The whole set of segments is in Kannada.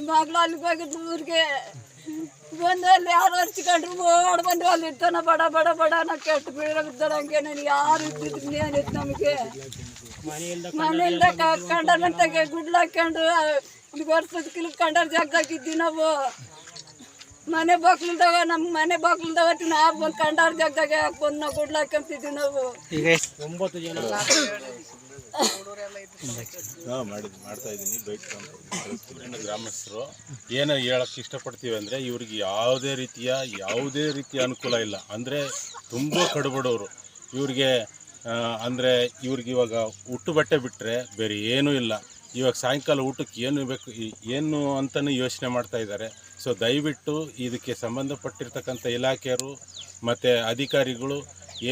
ಮಗಳು ಅಲ್ಲಿಗೆ ಹೋಗಿದ್ದು ಊರಿಗೆ ಬಂದು ಅಲ್ಲಿ ಯಾರು ಹರ್ಚ್ಕೊಂಡ್ರು ಓಡ್ ಬಂದು ಅಲ್ಲಿ ಇರ್ತಾನ ಬಡ ಬಡ ಬಡ ನಾ ಕೆಟ್ಟು ಬೀಳಂಗೆ ನಾನು ಯಾರು ಇದ್ದಿದ್ದು ಏನಿತ್ತು ನಮಗೆ ಮನೆಯಿಂದ ಕಂಡನಂತಾಗೆ ಗುಡ್ಲು ಹಾಕೊಂಡು ವರ್ಷದ ಕಿಲು ಕಂಡರ ಜಾಗದಾಗಿದ್ವಿ ನಾವು ಮನೆ ಬಾಕ್ಲದಾಗ ನಮ್ಮ ಮನೆ ಬಾಕ್ಲದಾಗ ನಾವು ಬಂದು ಕಂಡಾರ ಜಾಗದಾಗ ಯಾಕೆ ಬಂದು ನಾವು ಗುಡ್ಲು ಹಾಕೊಂತಿದ್ವಿ ನಾವು ಈಗ 9 ಜನ ಮಾಡ್ತಾ ಇದ್ದೀನಿ ಬೈಕ್ ಗ್ರಾಮಸ್ಥರು ಏನು ಹೇಳಕ್ಕೆ ಇಷ್ಟಪಡ್ತೀವಿ ಅಂದರೆ ಇವ್ರಿಗೆ ಯಾವುದೇ ರೀತಿಯ ಅನುಕೂಲ ಇಲ್ಲ. ಅಂದರೆ ತುಂಬ ಕಡುಬಡವರು ಇವ್ರಿಗೆ. ಅಂದರೆ ಇವ್ರಿಗೆ ಇವಾಗ ಹುಟ್ಟು ಬಟ್ಟೆ ಬಿಟ್ಟರೆ ಬೇರೆ ಏನೂ ಇಲ್ಲ. ಇವಾಗ ಸಾಯಂಕಾಲ ಊಟಕ್ಕೆ ಏನು ಬೇಕು ಏನು ಅಂತಲೂ ಯೋಚನೆ ಮಾಡ್ತಾ ಇದ್ದಾರೆ. ಸೊ ದಯವಿಟ್ಟು ಇದಕ್ಕೆ ಸಂಬಂಧಪಟ್ಟಿರ್ತಕ್ಕಂಥ ಇಲಾಖೆಯರು ಮತ್ತು ಅಧಿಕಾರಿಗಳು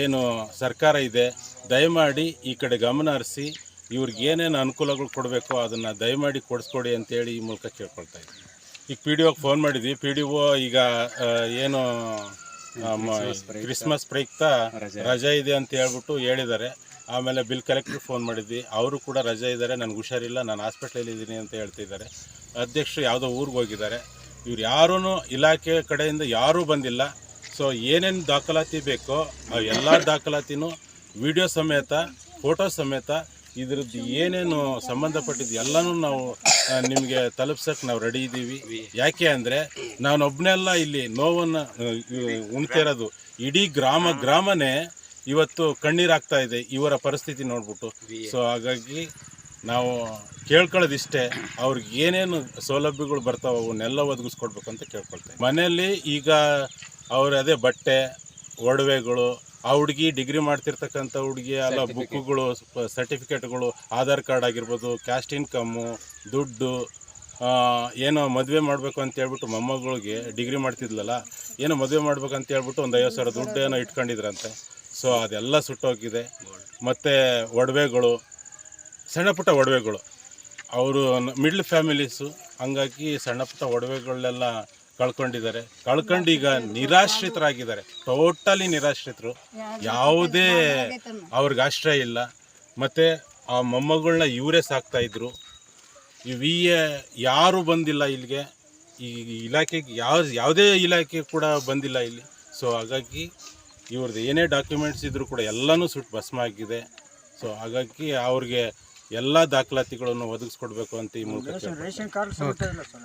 ಏನು ಸರ್ಕಾರ ಇದೆ ದಯಮಾಡಿ ಈ ಕಡೆ ಗಮನ ಹರಿಸಿ ಇವ್ರಿಗೆ ಏನೇನು ಅನುಕೂಲಗಳು ಕೊಡಬೇಕೋ ಅದನ್ನು ದಯಮಾಡಿ ಕೊಡಿಸ್ಕೊಡಿ ಅಂತೇಳಿ ಈ ಮೂಲಕ ಕೇಳ್ಕೊಳ್ತಾ ಇದ್ದೀನಿ. ಈಗ ಪಿ ಡಿ ಒಗೆ ಫೋನ್ ಮಾಡಿದ್ವಿ. ಪಿ ಡಿ ಒ ಈಗ ಏನು ಕ್ರಿಸ್ಮಸ್ ಪ್ರಯುಕ್ತ ರಜೆ ಇದೆ ಅಂತ ಹೇಳ್ಬಿಟ್ಟು ಹೇಳಿದ್ದಾರೆ. ಆಮೇಲೆ ಬಿಲ್ ಕಲೆಕ್ಟ್ರಿಗೆ ಫೋನ್ ಮಾಡಿದ್ವಿ, ಅವರು ಕೂಡ ರಜೆ ಇದ್ದಾರೆ, ನನಗೆ ಹುಷಾರಿಲ್ಲ, ನಾನು ಹಾಸ್ಪಿಟ್ಲಲ್ಲಿ ಇದ್ದೀನಿ ಅಂತ ಹೇಳ್ತಿದ್ದಾರೆ. ಅಧ್ಯಕ್ಷರು ಯಾವುದೋ ಊರಿಗೆ ಹೋಗಿದ್ದಾರೆ. ಇವ್ರು ಯಾರೂ ಇಲಾಖೆ ಕಡೆಯಿಂದ ಯಾರೂ ಬಂದಿಲ್ಲ. ಸೊ ಏನೇನು ದಾಖಲಾತಿ ಬೇಕೋ ಆ ಎಲ್ಲ ದಾಖಲಾತಿನೂ ವಿಡಿಯೋ ಸಮೇತ ಫೋಟೋ ಸಮೇತ ಇದ್ರದ್ದು ಏನೇನು ಸಂಬಂಧಪಟ್ಟಿದ್ದು ಎಲ್ಲನೂ ನಾವು ನಿಮಗೆ ತಲುಪ್ಸೋಕ್ಕೆ ನಾವು ರೆಡಿ ಇದ್ದೀವಿ. ಯಾಕೆ ಅಂದರೆ ನಾನೊಬ್ಬನೆಲ್ಲ ಇಲ್ಲಿ ನೋವನ್ನು ಉಣ್ತಿರೋದು, ಇಡೀ ಗ್ರಾಮನೇ ಇವತ್ತು ಕಣ್ಣೀರಾಗ್ತಾ ಇದೆ ಇವರ ಪರಿಸ್ಥಿತಿ ನೋಡ್ಬಿಟ್ಟು. ಸೊ ಹಾಗಾಗಿ ನಾವು ಕೇಳ್ಕೊಳ್ಳೋದಿಷ್ಟೇ, ಅವ್ರಿಗೆ ಏನೇನು ಸೌಲಭ್ಯಗಳು ಬರ್ತಾವೆ ಅವನ್ನೆಲ್ಲ ಒದಗಿಸ್ಕೊಡ್ಬೇಕು ಅಂತ ಕೇಳ್ಕೊಳ್ತೇವೆ. ಮನೆಯಲ್ಲಿ ಈಗ ಅದೇ ಬಟ್ಟೆ ಒಡವೆಗಳು, ಆ ಹುಡುಗಿ ಡಿಗ್ರಿ ಮಾಡ್ತಿರ್ತಕ್ಕಂಥ ಹುಡುಗಿ ಎಲ್ಲ ಬುಕ್ಗಳು, ಸರ್ಟಿಫಿಕೇಟ್ಗಳು, ಆಧಾರ್ ಕಾರ್ಡ್ ಆಗಿರ್ಬೋದು, ಕ್ಯಾಸ್ಟ್ ಇನ್ಕಮ್ಮು, ದುಡ್ಡು, ಏನೋ ಮದುವೆ ಮಾಡಬೇಕು ಅಂತ ಹೇಳ್ಬಿಟ್ಟು ಮೊಮ್ಮಗಳಿಗೆ ಡಿಗ್ರಿ ಮಾಡ್ತಿದ್ಲಲ್ಲ, ಏನೋ ಮದುವೆ ಮಾಡ್ಬೇಕು ಅಂತ ಹೇಳ್ಬಿಟ್ಟು ಒಂದು 50,000 ದುಡ್ಡು ಏನೋ ಇಟ್ಕೊಂಡಿದ್ರಂತೆ. ಸೊ ಅದೆಲ್ಲ ಸುಟ್ಟೋಗಿದೆ. ಮತ್ತು ಒಡವೆಗಳು, ಸಣ್ಣ ಪುಟ್ಟ ಒಡವೆಗಳು, ಅವರು ಮಿಡ್ಲ್ ಫ್ಯಾಮಿಲೀಸು, ಹಂಗಾಗಿ ಸಣ್ಣ ಪುಟ್ಟ ಒಡವೆಗಳನ್ನೆಲ್ಲ ಕಳ್ಕೊಂಡು ಈಗ ನಿರಾಶ್ರಿತರಾಗಿದ್ದಾರೆ. ಟೋಟಲಿ ನಿರಾಶ್ರಿತರು, ಯಾವುದೇ ಅವ್ರಿಗೆ ಆಶ್ರಯ ಇಲ್ಲ. ಮತ್ತು ಆ ಮೊಮ್ಮಗಳನ್ನ ಇವರೇ ಸಾಕ್ತಾಯಿದ್ರು. ಯಾರೂ ಬಂದಿಲ್ಲ ಇಲ್ಲಿಗೆ, ಈ ಇಲಾಖೆಗೆ ಯಾವುದೇ ಇಲಾಖೆ ಕೂಡ ಬಂದಿಲ್ಲ ಇಲ್ಲಿ. ಸೊ ಹಾಗಾಗಿ ಇವ್ರದ್ದು ಏನೇ ಡಾಕ್ಯುಮೆಂಟ್ಸ್ ಇದ್ದರೂ ಕೂಡ ಎಲ್ಲನೂ ಸುಟ್ಟು ಭಸ್ಮ ಆಗಿದೆ. ಸೊ ಹಾಗಾಗಿ ಅವ್ರಿಗೆ ಎಲ್ಲ ದಾಖಲಾತಿಗಳನ್ನು ಒದಗಿಸ್ಕೊಡ್ಬೇಕು ಅಂತ ಈ ಮೂಲಕ